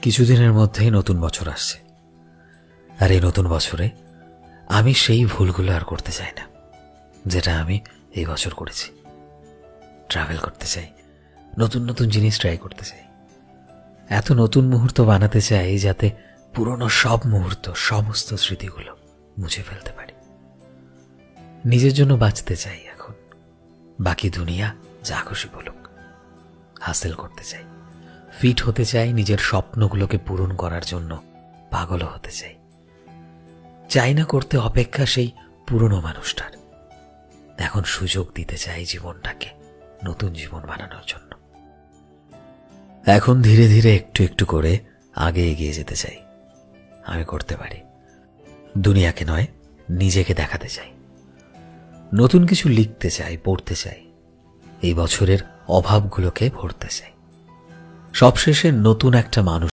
কিছুদিনের মধ্যেই নতুন বছর আসছে, আর এই নতুন বছরে আমি সেই ভুলগুলো আর করতে চাই না যেটা আমি এই বছর করেছি। ট্রাভেল করতে চাই, নতুন নতুন জিনিস ট্রাই করতে চাই, এত নতুন মুহূর্ত বানাতে চাই যাতে পুরনো সব মুহূর্ত, সমস্ত স্মৃতিগুলো মুছে ফেলতে পারি। নিজের জন্য বাঁচতে চাই এখন, বাকি দুনিয়া যা খুশি বলুক। হাসিল করতে চাই, ফিট হতে চাই, নিজের স্বপ্নগুলোকে পূরণ করার জন্য পাগলও হতে চাই। চাই না করতে অপেক্ষা সেই পুরনো মানুষটার। এখন সুযোগ দিতে চাই জীবনটাকে নতুন জীবন বানানোর জন্য। এখন ধীরে ধীরে একটু একটু করে আগে এগিয়ে যেতে চাই। আমি করতে পারি, দুনিয়াকে নয় নিজেকে দেখাতে চাই। নতুন কিছু লিখতে চাই, পড়তে চাই, এই বছরের অভাবগুলোকে ভরতে চাই। সবশেষে নতুন একটা মানুষ